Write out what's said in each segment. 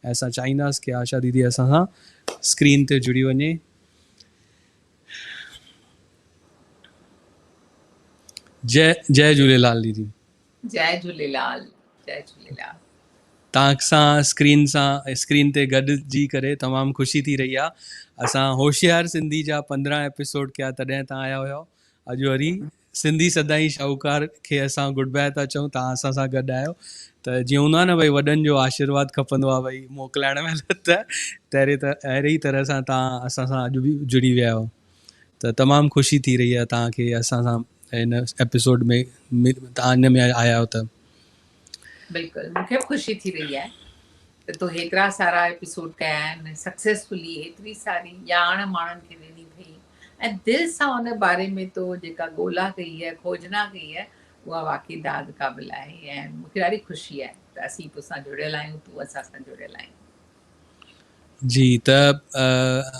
ऐं असां चाहींदासीं कि आशा दीदी असां सां स्क्रीन ते जुड़ी वञे। जय झूलेलाल दीदी। जय झूलेलाल। जय झूलेलाल। तव्हां सां स्क्रीन ते गॾिजी करे तमामु ख़ुशी थी रही आहे। असां होशियार सिंधी जा 15 एपिसोड कया तॾहिं तव्हां आया हुयो। अॼु वरी सिंधी सदाई शाहूकार खे असां गुड बाय था चऊं, तव्हां असां सां गॾु आहियो। त जीअं हूंदो आहे न भई वॾनि जो आशीर्वाद खपंदो आहे भई मोकिलाइण महिल, त अहिड़ी तरह सां तव्हां असां सां अॼु बि जुड़ी विया आहियो। त तमामु ख़ुशी थी रही आहे तव्हांखे असां सां हिन एपिसोड में तव्हां हिन में आया आहियो त। बिल्कुलु, मूंखे बि ख़ुशी थी रही आहे त तो हेतिरा सारा एपिसोड कया आहिनि सक्सेसफुली, हेतिरी सारी ॼाण माण्हुनि खे ॾिनी अथई ऐं दिलि सां उन बारे में तो जेका ॻोल्हा कई आहे, खोजना कई आहे, उहा वाक़ई दाद क़ाबिल आहे। ऐं मूंखे ॾाढी ख़ुशी आहे त असीं तोसां जुड़ियल आहियूं, तूं असां सां जुड़ियल आहियूं। जी, त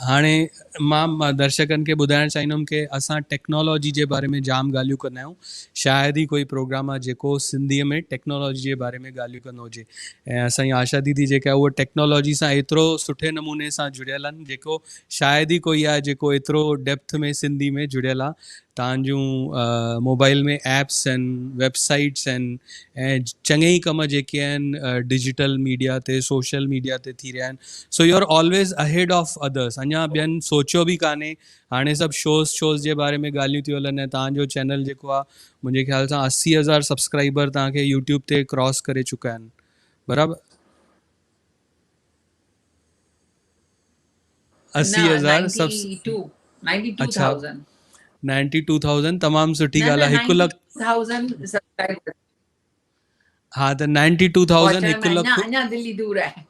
हाणे मां दर्शकनि खे ॿुधाइणु चाहींदुमि कि असां टेक्नोलॉजी जे बारे में जाम ॻाल्हियूं कंदा आहियूं। शायदि ई कोई प्रोग्राम आहे जेको सिंधीअ में टेक्नोलॉजी जे बारे में ॻाल्हियूं कंदो हुजे। ऐं असांजी आशा दीदी जेका आहे उहा टेक्नोलॉजी सां एतिरो सुठे नमूने सां जुड़ियल आहिनि जेको शायदि ई कोई आहे जेको एतिरो डेप्थ में सिंधी में जुड़ियल आहे। तव्हांजूं मोबाइल में ऐप्स आहिनि, वेबसाइट्स आहिनि ऐं चङे ई कम जेके आहिनि डिजिटल मीडिया ते, सोशल मीडिया ते थी रहिया आहिनि। So you are always ahead of others. अञा ॿियनि सोचियो बि कान्हे। हाणे सभु शोज़ जे बारे में ॻाल्हियूं थियूं हलनि ऐं तव्हांजो चैनल जेको आहे मुंहिंजे ख़्याल सां 80,000 सब्सक्राइबर तव्हांखे यूट्यूब ते क्रॉस करे चुका आहिनि, बराबरि? 80,000 अच्छा 92,000 तमामु सुठी ॻाल्हि आहे। 1 लख हा, त 92,000 1 लख अञा दिल्ली दूर आहे।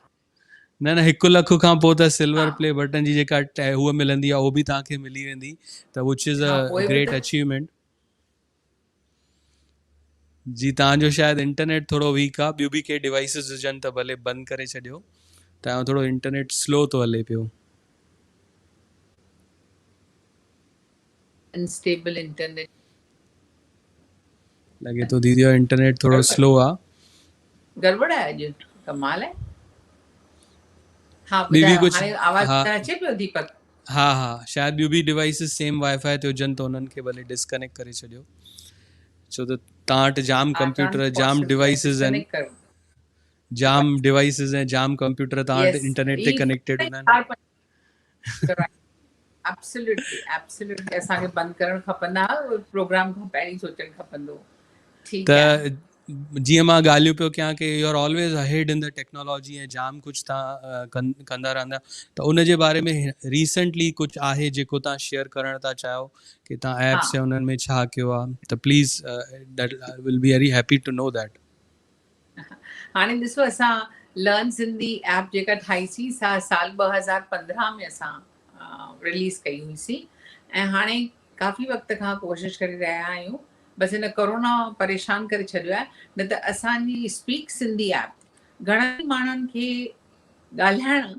न 1 लख खां पोइ त सिल्वर प्ले बटन जी जेका उहा मिलंदी आहे उहो बि तव्हांखे मिली वेंदी, त which is a great achievement. जी, तव्हांजो शायदि इंटरनेट थोरो वीक आहे। ॿियूं बि के डिवाइसिस हुजनि त भले बंदि करे छॾियो। तव्हांजो थोरो इंटरनेट स्लो थो हले पियो। अनस्टेबल इंटरनेट लॻे थो दीदी जो इंटरनेट थोरो स्लो आहे। गड़बड़ आहे अॼु, कमाल आहे। हाँ, ॿी बि ॿुधायो, कुझु? हाणे आवाज़ हा अचे पियो दीपक? हा, शायदि ॿियूं बि डिवाइसिस सेम वाईफाई ते हुजनि त उन्हनि खे भले डिस्कनेक्ट करे छॾियो, छो त तव्हां वटि जाम कंप्यूटर, जाम डिवाइसिस आहिनि, जाम डिवाइसिस ऐं जाम कंप्यूटर तव्हां वटि इंटरनेट ते कनेक्टेड हूंदा आहिनि। एब्सोल्युटली असांखे बंदि करणु खपंदा, प्रोग्राम खां पहिरीं सोचणु खपंदो। त जीअं मां ॻाल्हियूं पियो कयां कि you are always ahead in the technology ऐं जाम कुझु तव्हां कंदा रहंदा, त उन जे बारे में रिसेंटली कुझु आहे जेको तव्हां शेयर करणु था चाहियो कि तव्हां ऐप्स या उन्हनि में छा कयो आहे, त please that I will be very happy to know that. हाणे ॾिसो, असां लर्न सिंधी ऐप जेका ठाहीसीं साल 2015 में असां रिलीज़ कई हुईसीं ऐं हाणे काफ़ी वक़्त खां कोशिशि करे रहिया आहियूं। बसि हिन कोरोना परेशान करे छॾियो आहे, न त असांजी स्पीक सिंधी ऐप घणनि माण्हुनि खे ॻाल्हाइणु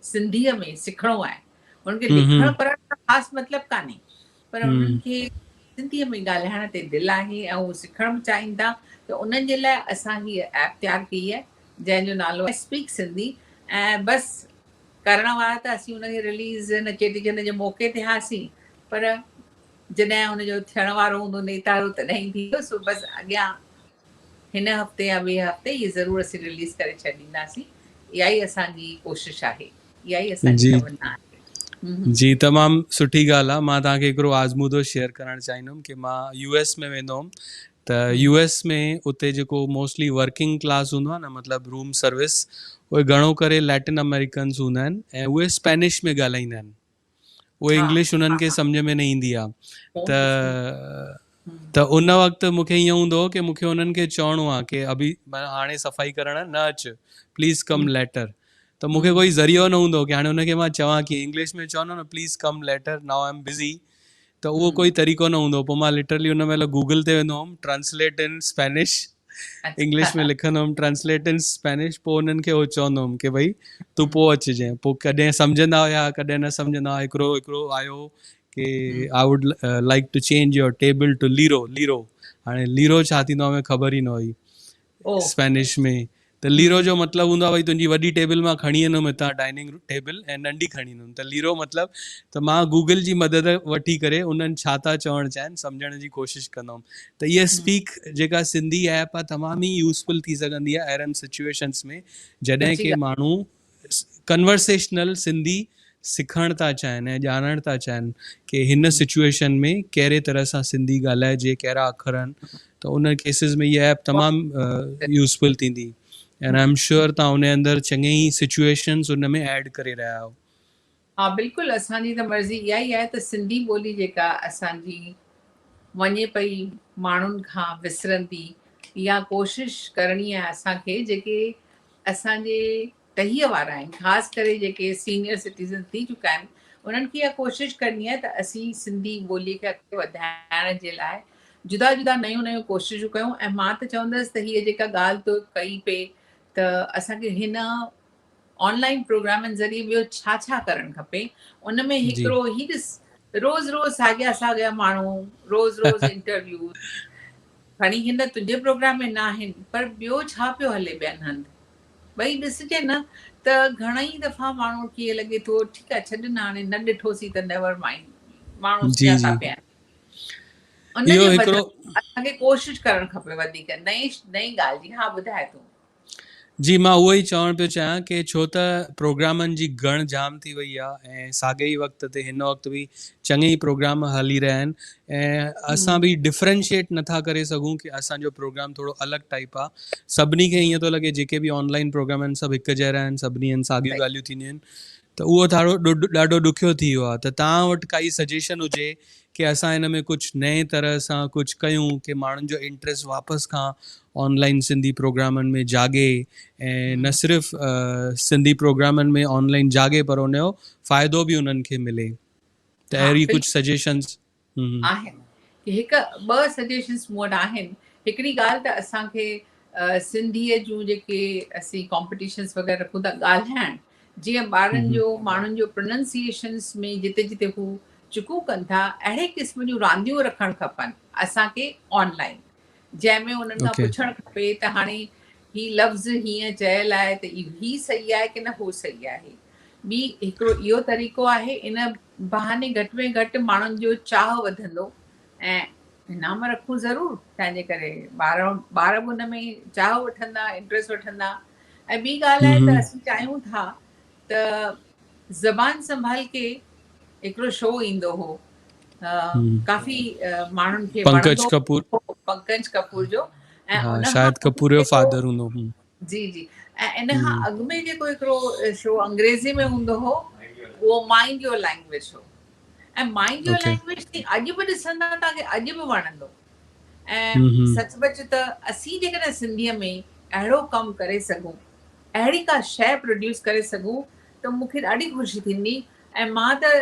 सिंधीअ में सिखणो आहे। उन्हनि खे लिखणु पढ़णु जो ख़ासि मतिलबु कान्हे, पर उन्हनि खे सिंधीअ में ॻाल्हाइण ते दिलि आहे ऐं उहे सिखणु बि चाहिनि था। त उन्हनि जे लाइ असां हीअ ऐप तयारु कई आहे जंहिंजो नालो आहे स्पीक सिंधी। ऐं बसि करण वारा त असीं उनखे रिलीज़ हिन चेटीचंड जे मौक़े ते हुआसीं, पर जॾहिं हुनजो थियण वारो हूंदो नेतारो तॾहिं ई थींदो। सो बसि अॻियां हिन हफ़्ते या ॿिए हफ़्ते इहे ज़रूरु असीं रिलीज़ करे छॾींदासीं। इहा ई असांजी कोशिशि आहे, इहा ई असांजी तमन्ना आहे। जी, तमामु सुठी ॻाल्हि आहे। मां तव्हांखे हिकिड़ो आज़मूदो शेयर करणु चाहींदुमि कि मां US में वेंदो हुउमि, त US में उते जेको मोस्टली वर्किंग क्लास हूंदो आहे न, मतिलबु रूम सर्विस, उहे घणो करे लैटिन अमेरिकन्स हूंदा आहिनि ऐं उहे स्पेनिश में ॻाल्हाईंदा आहिनि। उहे इंग्लिश उन्हनि खे सम्झ में न ईंदी आहे। त उन वक़्तु मूंखे ईअं हूंदो हो कि मूंखे उन्हनि खे चवणो आहे कि अभी हाणे सफ़ाई करणु न अचु, प्लीज़ कम लेटर। त मूंखे कोई ज़रियो न हूंदो कि हाणे हुनखे मां चवां कि इंग्लिश में चवंदो न please come later, now I am busy, त उहो कोई तरीक़ो न हूंदो। पोइ मां लिटरली हुन महिल गूगल ते वेंदो हुउमि, ट्रांसलेट इन स्पेनिश, इंग्लिश में लिखंदो हुउमि ट्रांसलेट इन स्पेनिश, पोइ उन्हनि खे उहो चवंदो हुउमि कि भई तूं पोइ अचिजांइ। पोइ कॾहिं सम्झंदा हुया, कॾहिं न सम्झंदा हुआ। हिकिड़ो आयो कि I would like to change your table to लीरो। हाणे लीरो छा थींदो आहे ख़बर ई न हुई स्पेनिश में। त लीरो जो मतिलबु हूंदो आहे भई तुंहिंजी वॾी टेबल मां खणी वेंदुमि हितां डाइनिंग टेबल ऐं नंढी खणी ईंदुमि। त लीरो मतिलबु त मां गूगल जी मदद वठी करे उन्हनि छा था चवणु चाहिनि सम्झण जी कोशिशि कंदुमि। त इहा स्पीक जेका सिंधी ऐप आहे तमामु ई यूज़फुल थी सघंदी आहे अहिड़नि सिचुएशन्स में जॾहिं सची की माण्हू कन्वर्सेशनल सिंधी सिखणु था चाहिनि ऐं ॼाणणु था चाहिनि की हिन सिचुएशन में कहिड़े तरह सां सिंधी ॻाल्हाइजे, कहिड़ा अखर आहिनि। त उन केसिस में इहा ऐप तमामु यूज़फुल थींदी एंड आई एम श्योर तव्हां उन अंदरि चङे ई सिचुएशन्स उन में ऐड करे रहिया आहियो। हा बिल्कुलु, असांजी त मर्ज़ी इहा ई आहे त सिंधी ॿोली जेका असांजी वञे पई माण्हुनि खां विसरंदी, इहा कोशिशि करणी आहे असांखे जेके असांजे टहीअ वारा आहिनि, ख़ासि करे जेके सीनियर सिटीज़न थी चुका आहिनि उन्हनि खे इहा कोशिशि करणी आहे त असीं सिंधी ॿोलीअ खे अॻिते वधाइण जे लाइ जुदा जुदा नयूं नयूं कोशिशूं कयूं। ऐं मां त चवंदसि त हीअ जेका ॻाल्हि तो कई पई त असांखे हिन ऑनलाइन प्रोग्रामनि ज़रिए ॿियो छा छा करणु खपे, उन में हिकिड़ो ई ॾिस रोज़ रोज़ साॻिया साॻिया माण्हू, रोज़ रोज़ इंटरव्यू खणी हिन तुंहिंजे प्रोग्राम में न आहिनि, पर ॿियो छा पियो हले ॿियनि हंधि, भई ॾिसजे न। त घणेई दफ़ा माण्हू खे इअं लॻे थो ठीकु आहे छॾ न हाणे न ॾिठोसीं त नेवर माइंड, माण्हू सुञाता पिया आहिनि। इहो उनजे हिकिड़ो बदिरां असांखे कोशिशि करणु खपे वधीक नई ॻाल्हि जी। हा ॿुधाए तूं। जी मां उहो ई चवणु पियो चाहियां की छो त प्रोग्रामनि जी गण जाम थी वई आहे ऐं साॻे ई वक़्त ते हिन वक़्तु बि चङे ई प्रोग्राम हली रहिया आहिनि ऐं असां बि डिफ्रेंशिएट नथा करे सघूं की असांजो प्रोग्राम थोरो अलॻि टाइप आहे। सभिनी खे ईअं थो लॻे जेके बि ऑनलाइन प्रोग्राम आहिनि सभु हिकु जहिड़ा आहिनि, सभिनी हंधि साॻियूं ॻाल्हियूं थींदियूं आहिनि, त उहो ॾाढो ॾुखियो थी वियो आहे। त तव्हां वटि काई सजेशन हुजे की असां हिन में कुझु नए तरह सां कुझु कयूं की माण्हुनि जो इंट्रस्ट वापसि खां ऑनलाइन सिंधी प्रोग्रामनि में जागे ऐं न सिर्फ़ु सिंधी प्रोग्रामनि में ऑनलाइन जागे पर उनजो फ़ाइदो बि उन्हनि खे मिले, त अहिड़ी कुझु सजेशन्स आहिनि। हिकु ॿ सजेशन्स मूं वटि आहिनि। हिकिड़ी ॻाल्हि त असांखे सिंधीअ जूं जेके असीं कॉम्पिटिशन्स वग़ैरह रखूं था ॻाल्हाइण, जीअं ॿारनि जो माण्हुनि जो प्रोनंसिएशन्स में जिते जिते हू चुकूं कनि था अहिड़े क़िस्म जूं रांदियूं रखणु खपनि असांखे ऑनलाइन, जंहिंमें उन्हनि खां पुछणु खपे त हाणे हीउ लफ़्ज़ हीअं चयल आहे त ही सही आहे की न हू सही आहे। ॿी हिकिड़ो इहो तरीक़ो आहे, इन बहाने घटि में घटि माण्हुनि जो चाह वधंदो ऐं इनाम रखूं ज़रूरु, तंहिंजे करे ॿार बि हुन में चाह वठंदा, इंट्रस्ट वठंदा। ऐं ॿी ॻाल्हि आहे त असीं चाहियूं था त ज़बान संभाल के हिकिड़ो शो ईंदो हो, काफ़ी माण्हुनि खे पंकज कपूर, पंकज कपूर जो, ऐं उन शायद कपूर जो फादर हूंदो। जी जी। ऐं इन खां अॻु में जेको हिकिड़ो शो अंग्रेज़ी में हूंदो हो उहो माइंड योर लैंग्वेज हो, ऐं माइंड योर लैंग्वेज अॼु बि ॾिसंदा तव्हांखे अॼु बि वणंदो। ऐं सचमुच त असीं जेकॾहिं सिंधीअ में अहिड़ो कमु करे सघूं, अहिड़ी का शइ प्रोड्यूस करे सघूं त मूंखे ॾाढी ख़ुशी थींदी। ऐं मां त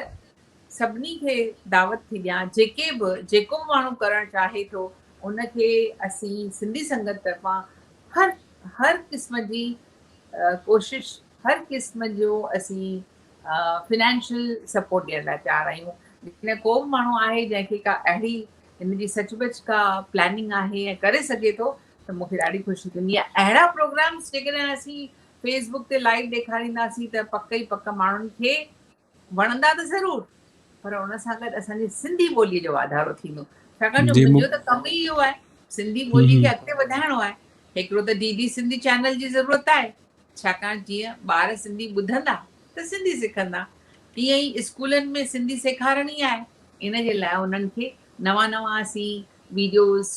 सभिनी खे दावत थी ॾियां जेको बि माण्हू करणु चाहे थो उनखे असीं सिंधी संगत तरफ़ां हर क़िस्म जी कोशिशि, हर क़िस्म जो असीं फिनेंशियल सपोर्ट ॾियण लाइ तयार आहियूं। लेकिन को बि माण्हू आहे जंहिंखे का अहिड़ी हिन जी सचमुच का प्लैनिंग आहे ऐं करे सघे थो त मूंखे ॾाढी ख़ुशी थींदी आहे। अहिड़ा प्रोग्राम्स जेकॾहिं असीं फेसबुक ते लाइव ॾेखारींदासीं त पक ई पक माण्हुनि खे वणंदा त ज़रूरु, पर उन सां गॾु असांजी सिंधी ॿोलीअ जो वाधारो थींदो। छाकाणि जो मुंहिंजो त कमु ई इहो आहे, सिंधी ॿोलीअ खे अॻिते वधाइणो आहे। हिकिड़ो त DD सिंधी चैनल जी ज़रूरत आहे, छाकाणि जीअं ॿार सिंधी ॿुधंदा त सिंधी सिखंदा। ईअं ई स्कूलनि में सिंधी सेखारणी आहे, इन जे लाइ उन्हनि खे नवां नवां असीं वीडियोज़,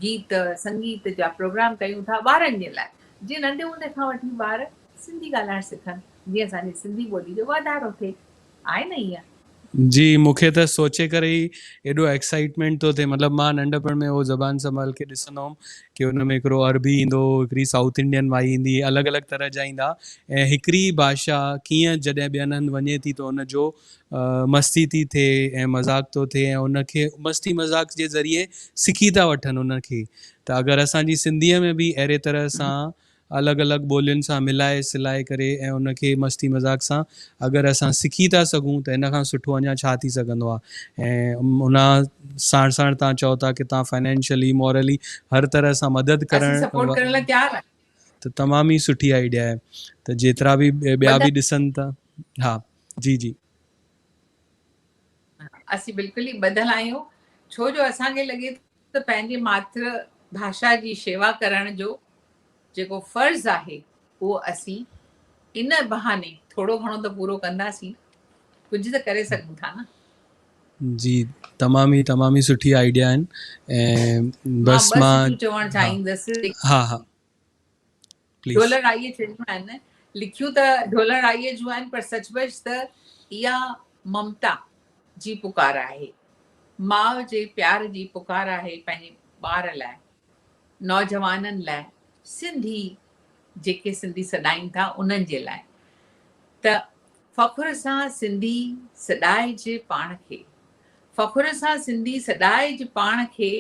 गीत संगीत जा प्रोग्राम कयूं था ॿारनि जे लाइ, जीअं नंढे हूंदे खां वठी ॿार सिंधी ॻाल्हाइणु सिखनि, जीअं असांजी सिंधी ॿोली जो वाधारो थिए। आहे न ईअं? जी मूंखे त सोचे करे ई एॾो एक्साइटमेंट थो थिए। मतिलबु मां नंढपण में उहो ज़बान संभाल के ॾिसंदो हुउमि की हुन में हिकिड़ो अरबी ईंदो, हिकिड़ी साउथ इंडियन माई ईंदी, अलॻि अलॻि तरह जा ईंदा ऐं हिकिड़ी भाषा कीअं जॾहिं ॿियनि हंधि वञे थी त हुनजो मस्ती थी थिए ऐं मज़ाक थो थिए ऐं उनखे मस्ती मज़ाक जे ज़रिए सिखी था वठनि उनखे। त अगरि असांजी सिंधीअ में बि अहिड़े तरह सां अलॻि अलॻि ॿोलियुनि सां मिलाए सिलाए करे ऐं उनखे मस्ती मज़ाक सां अगरि असां सिखी था सघूं त इन खां सुठो अञा छा थी सघंदो आहे। ऐं उन साण साण तव्हां चओ था की तव्हां फाइनेंशियली मॉरली हर तरह सां मदद असीं सपोर्ट करण लाइ तयार आहियूं। त तमामु ई सुठी आइडिया आहे। त जेतिरा बि ॿिया बि ॾिसनि था। हा जी जी असीं बिल्कुलु ई ॿधल आहियूं, छो जो असांखे लॻे थो त पंहिंजी मातृभाषा जी शेवा करण जो जेको फर्ज़ आहे उहो असीं इन बहाने थोरो घणो त पूरो कंदासीं, कुझु त करे सघूं था न। जी तमामु ई सुठी आइडिया आहिनि। ऐं मां बसि ॿ मां सिटियूं चवणु हा चाहींदसि। हा हा प्लीज़। ढोलराईअ चयूं आहिनि, लिखियूं त ढोलराईअ जूं आहिनि, पर सचमुच त इहा ममता जी पुकार आहे, माउ जे प्यार जी पुकार आहे पंहिंजे ॿार लाइ, नौजवाननि लाइ, सिंधी जेके सिंधी सॾाइनि था उन्हनि जे लाइ। त फ़ख़ुर सां सिंधी सॾाइजे पाण खे, फ़ख़ुर सां सिंधी सॾाइजे पाण खे,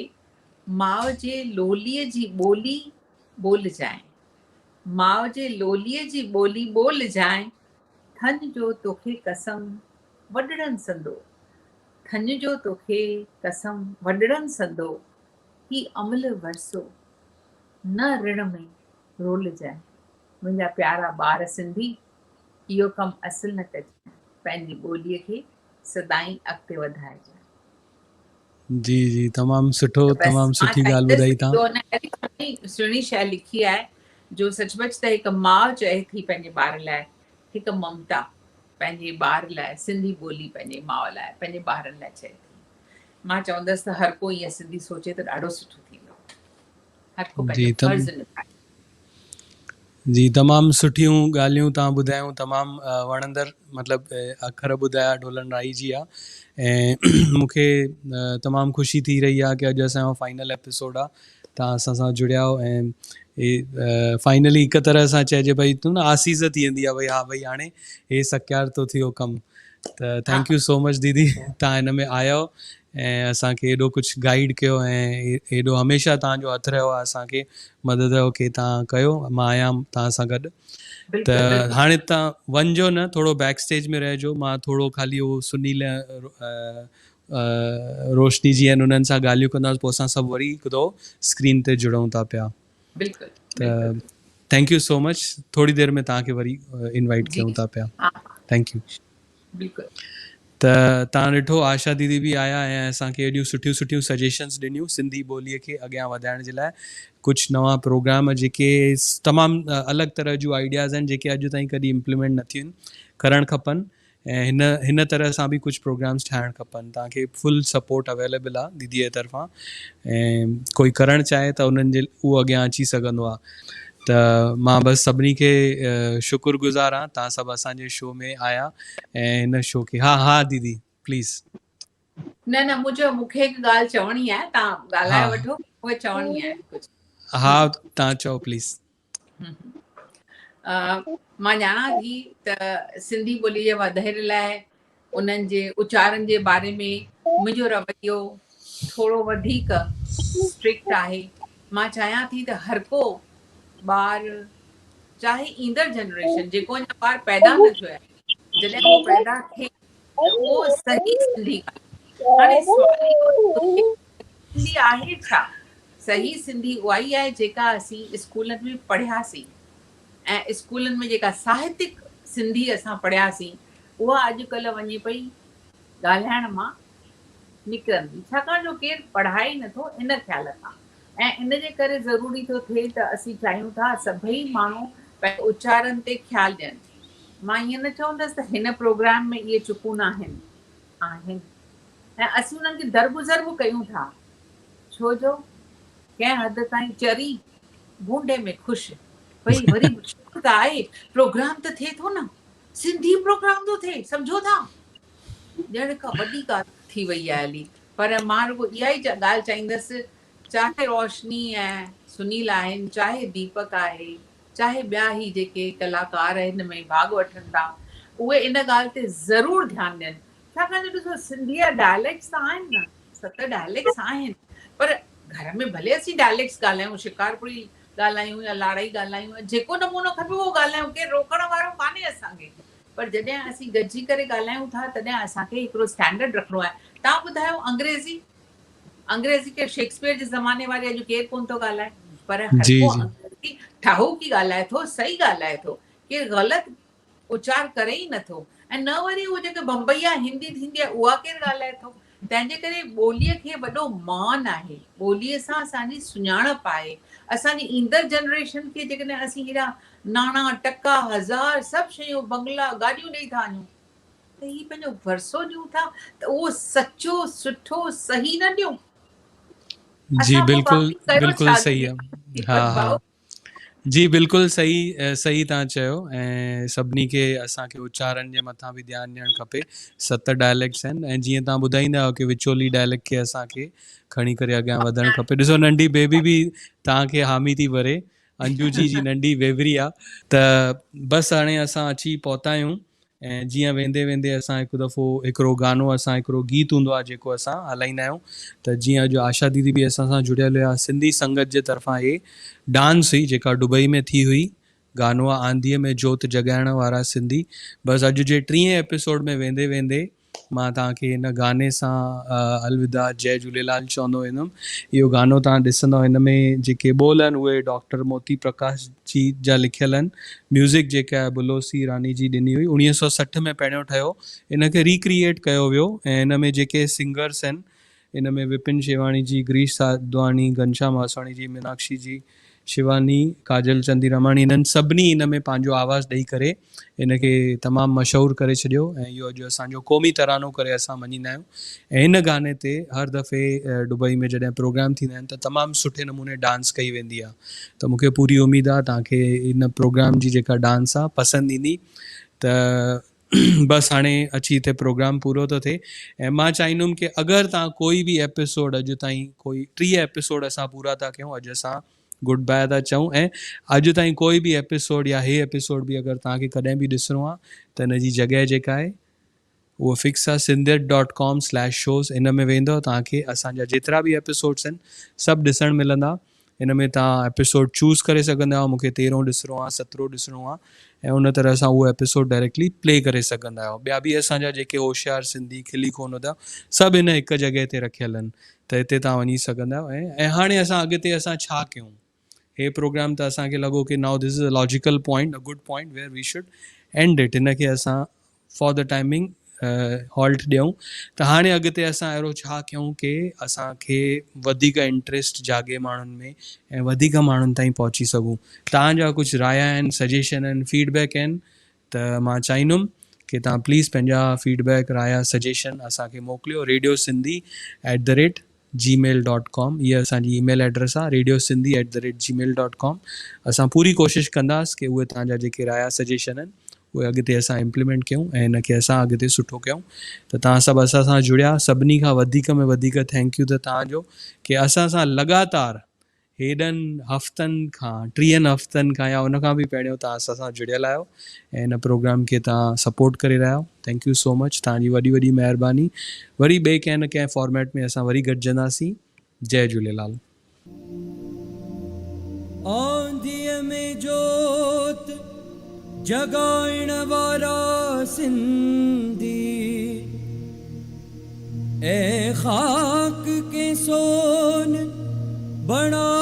माउ जे लोलीअ जी ॿोली ॿोलिजांइ, माउ जे लोलीअ जी ॿोली ॿोलिजांइ, थन जो तोखे कसम वॾड़नि संदो, थन जो तोखे कसम वॾड़नि संदो, ही अमल वरसो न ऋण में रोलजांइ। मुंहिंजा प्यारा ॿार सिंधी, इहो कमु असिल न कजांइ, पंहिंजी ॿोलीअ खे सदाईं अॻिते वधाइजांइ। जी जी तमामु सुठो, त बसि तमामु मां सुठी ॻाल्हि चाहींदसि ॿुधाई तव्हां। जो हुन अहिड़ी सुहिणी शइ लिखी आहे जो सचमुच त हिकु माउ चए थी पंहिंजे ॿार लाइ, हिकु ममता पंहिंजे ॿार लाइ, सिंधी ॿोली पंहिंजे माउ लाइ, पंहिंजे ॿारनि लाइ चए थी। मां चवंदसि त हर कोई ईअं सिंधी सोचे त ॾाढो सुठो थींदो, हर को पंहिंजो जी फर्ज़ निभाए। जी तमामु सुठियूं ॻाल्हियूं तव्हां ॿुधायूं, तमामु वणंदड़ मतिलबु अखर ॿुधाया ढोलन राई जी आहे। ऐं मूंखे तमामु ख़ुशी थी रही आहे कि अॼु असांजो फाइनल एपिसोड आहे, तव्हां असां सां जुड़िया आहियो। ऐं फाइनली हिकु तरह सां चइजे भई तूं न आसीज़ थी वेंदी आहे, भई हा भई हाणे हे सकियार थो थियो कमु। त थैंक यू सो मच दीदी, तव्हां हिन में आयो ऐं असांखे एॾो कुझु गाइड कयो, ऐं एॾो हमेशह तव्हांजो हथु रहियो आहे असांखे मदद जो कि तव्हां कयो, मां आहियां तव्हां सां गॾु। त बिल्कुलु बिल्कुलु हाणे तव्हां वञिजो न, थोरो बैक स्टेज में रहिजो, मां थोरो ख़ाली उहो सुनील रोशनी जी आहिनि उन्हनि सां ॻाल्हियूं कंदासीं, पोइ असां सभु वरी हिकु दफ़ो स्क्रीन ते जुड़ूं था पिया। बिल्कुलु त बिल्कुलु थैंक यू सो मच, थोरी देरि में तव्हांखे वरी इनवाइट जी कयूं था पिया। हा थैंक यू। बिल्कुलु। त तव्हां ॾिठो आशा दीदी बि आया ऐं असांखे एॾियूं सुठियूं सुठियूं सजेशन्स ॾिनियूं सिंधी ॿोलीअ खे अॻियां वधाइण जे लाइ। कुझु नवां प्रोग्राम जेके तमामु अलॻि तरह जूं आइडियाज़ आहिनि जेके अॼु ताईं कॾहिं इम्प्लीमेंट न थियूं आहिनि, करणु खपनि। ऐं हिन तरह सां बि कुझु प्रोग्राम्स ठाहिणु खपनि। तव्हांखे फुल सपोर्ट अवेलेबल आहे दीदीअ जे तरफ़ां, ऐं कोई करणु चाहे त उन्हनि जे उहो अॻियां अची सघंदो आहे। त मां बसि सभिनी खे शुक्रगुज़ार आहियां, तव्हां सभु असांजे शो में आया ऐं हिन शो खे हा दीदी प्लीज़। न मूंखे हिकु ॻाल्हि चवणी आहे, तव्हां हा ॻाल्हाए वठो, उहे चवणी आहे कुझु। हा तव्हां चओ प्लीज़। मां ॼाणा थी त सिंधी ॿोलीअ जे वधेरे लाइ उन्हनि जे उचारनि जे बारे में मुंहिंजो रवैयो थोरो वधीक स्ट्रिक्ट आहे। मां चाहियां थी त हर को ॿार, चाहे ईंदड़ जनरेशन, जेको अञा ॿार पैदा न थियो आहे, जॾहिं उहो पैदा थिए त उहो सही सिंधी ॻाल्हाए। हाणे सुवाल इहो थो थिए सिंधी आहे छा? सही सिंधी उहा ई आहे जेका असीं स्कूलनि में पढ़ियासीं, ऐं स्कूलनि में जेका साहित्यिक सिंधी असां पढ़ियासीं उहा अॼुकल्ह वञे पई ॻाल्हाइण मां निकिरंदी, छाकाणि जो केरु पढ़ाए ई नथो इन ख़्याल सां। ऐं इन जे करे ज़रूरी थो थिए त असीं चाहियूं था सभई माण्हू पंहिंजे उचारनि ते ख़्यालु ॾियनि। मां ईअं न चवंदसि त हिन प्रोग्राम में इहे चुकूं न आहिनि, ऐं असीं उन्हनि खे दरगुज़र बि कयूं था, छो जो कंहिं हद ताईं चरी बूंडे में ख़ुशि, भई वरी शुक्र त आहे प्रोग्राम त थिए थो न, सिंधी प्रोग्राम थो थिए, सम्झो था ॼण का वॾी ॻाल्हि थी वई आहे हली। पर मां रुॻो इहा ई ॻाल्हि चाहींदसि, चाहे रोशनी ऐं सुनील आहिनि, चाहे दीपक आहे, चाहे ॿिया ई जेके कलाकार हिन में भाॻु वठनि था, उहे इन ॻाल्हि ते ज़रूरु ध्यानु ॾियनि। छाकाणि जो ॾिसो सिंधी जा डायलेक्ट्स त आहिनि न, 7 डायलेक्ट्स आहिनि, पर घर में भले असीं डायलेक्ट्स ॻाल्हायूं, शिकारपुरी ॻाल्हायूं या लाड़ाई ॻाल्हायूं, जेको नमूनो खपे उहो ॻाल्हायूं, केरु रोकण वारो कान्हे असांखे। पर जॾहिं असीं गॾिजी करे ॻाल्हायूं था तॾहिं असांखे हिकिड़ो स्टैंडर्ड रखिणो आहे। तव्हां ॿुधायो अंग्रेज़ी के शेक्सपियर जे ज़माने वारे अॼु केरु कोन थो ॻाल्हाए, पर हर जी को जी अंग्रेज़ी ठाहूकी ॻाल्हाए थो, सही ॻाल्हाए थो, केरु ग़लति उचार करे ई नथो। ऐं न वरी उहो जेके बम्बईया हिंदी थींदी आहे उहा केरु ॻाल्हाए थो। तंहिंजे करे ॿोलीअ खे वॾो मान आहे, ॿोलीअ सां असांजी सुञाणप आहे। असांजी ईंदड़ जनरेशन खे जेकॾहिं असीं हेॾा नाणा टका हज़ार सभु शयूं बंगला गाॾियूं ॾेई था वञूं त ही पंहिंजो वरसो ॾियूं था त उहो सचो सुठो सही न ॾियूं। जी असां पोइ बिल्कुलु बाक़ी कयो बिल्कुलु छा सही आहे। दुनिया हा में हा भाऊ। जी बिल्कुलु सही सही तव्हां चयो। ऐं सभिनी खे असांखे उच्चारण जे मथां बि ध्यानु ॾियणु खपे। 7 डायलेक्ट्स आहिनि ऐं जीअं तव्हां ॿुधाईंदा आहियो की विचोली डायलेक्ट खे असांखे खणी करे अॻियां वधणु खपे। ॾिसो नंढी बेबी बि तव्हांखे हामी थी भरे, अंजू जी नंढी बेबरी आहे। त बसि हाणे असां अची पहुता आहियूं ऐं जीअं वेंदे वेंदे असां हिकु दफ़ो हिकिड़ो गानो, असां हिकिड़ो गीत हूंदो आहे जेको असां हलाईंदा आहियूं। त जीअं अॼु आशा दीदी बि असां सां जुड़ियल हुआ, सिंधी संगत जे तरफ़ां हे डांस हुई जेका दुबई में थी हुई। गानो आहे आंधीअ में जोत जॻाइण वारा सिंधी। बसि अॼु जे 30 एपिसोड में वेंदे वेंदे मां तव्हांखे हिन गाने सां अलविदा जय झूलेलाल चवंदो वेंदुमि। इहो गानो तव्हां ॾिसंदव, हिन में जेके ॿोल आहिनि उहे डॉक्टर मोती प्रकाश जी जा लिखियल आहिनि। म्यूज़िक जेका आहे बुलोसी रानी जी ॾिनी हुई, 1960 में पहिरियों ठहियो। इनखे रिक्रिएट कयो वियो ऐं हिन में जेके सिंगर्स आहिनि, इन में विपिन शेवाणी जी, गिरीश साधवानी, घनश्याम वासवाणी जी, मीनाक्षी जी, शिवानी, काजल चंदीरमाणी, इन्हनि सभिनी इन में पंहिंजो आवाज़ु ॾेई करे इनखे तमामु मशहूरु करे छॾियो। ऐं इहो अॼु असांजो क़ौमी तरानो करे असां मञींदा आहियूं। ऐं हिन गाने ते हर दफ़े दुबई में जॾहिं प्रोग्राम थींदा आहिनि त तमामु सुठे नमूने डांस कई वेंदी आहे। त मूंखे पूरी उमेदु आहे तव्हांखे इन प्रोग्राम जी जेका डांस आहे पसंदि ईंदी। त बसि हाणे अची हिते प्रोग्राम पूरो थो थिए ऐं मां चाहींदुमि की अगरि तव्हां कोई बि एपिसोड अॼु ताईं, कोई 30 एपिसोड असां पूरा था कयूं, अॼु असां गुड बाय था चऊं। ऐं अॼु ताईं कोई बि एपिसोड या हे एपिसोड बि अगरि तव्हांखे कॾहिं बि ॾिसणो आहे त हिन जी जॻह जेका आहे उहो फिक्स आहे sincere.com/shows। इन में वेंदव तव्हांखे असांजा जेतिरा बि एपिसोड्स आहिनि सभु ॾिसणु मिलंदा। इन में तव्हां एपिसोड चूज़ करे सघंदा आहियो, मूंखे 13 ॾिसणो आहे, 17 ॾिसणो आहे, ऐं उन तरह सां उहो एपिसोड डायरेक्टली प्ले करे सघंदा आहियो। ॿिया बि असांजा जेके होशियार सिंधी खिली कोन था सभु इन हिकु जॻह ते रखियल आहिनि, त हिते तव्हां वञी सघंदा आहियो। ऐं हाणे असां अॻिते असां छा कयूं, हे प्रोग्राम त असांखे लॻो की now this is a logical point, a good point where we should end it. हिनखे असां फॉर द टाइमिंग हॉल्ट ॾियूं। त हाणे अॻिते असां अहिड़ो छा कयूं की असांखे वधीक इंट्रस्ट जागे माण्हुनि में ऐं वधीक माण्हुनि ताईं पहुची सघूं। तव्हांजा कुझु राय आहिनि, सजेशन आहिनि, फीडबैक आहिनि, त मां चाहींदुमि की तव्हां प्लीज़ पंहिंजा फीडबैक, राय, सजेशन असांखे मोकिलियो। radiosindhi@gmail.com इहा असांजी ईमेल एड्रेस आहे, radiosindhi@gmail.com। असां पूरी कोशिशि कंदासीं की उहे तव्हांजा जेके राय सजेशन आहिनि उहे अॻिते असां इम्प्लीमेंट कयूं ऐं हिनखे असां अॻिते सुठो कयूं। त तव्हां सभु असां सां जुड़िया, सभिनी खां वधीक में वधीक थैंक यू त तव्हांजो की असां सां लगातार हेॾनि हफ़्तनि खां, 30 हफ़्तनि खां या उनखां बि पहिरियों तव्हां असां सां जुड़ियल आहियो ऐं हिन प्रोग्राम खे तव्हां सपोर्ट करे रहिया आहियो। थैंक यू सो मच, तव्हांजी वॾी वॾी महिरबानी। वरी ॿिए कंहिं न कंहिं फॉर्मेट में असां वरी गॾिजंदासीं। जय झूलेलाल। आंधीअ में जोत जगाइण वारा सिंधी, ऐं खाक के सोन बणा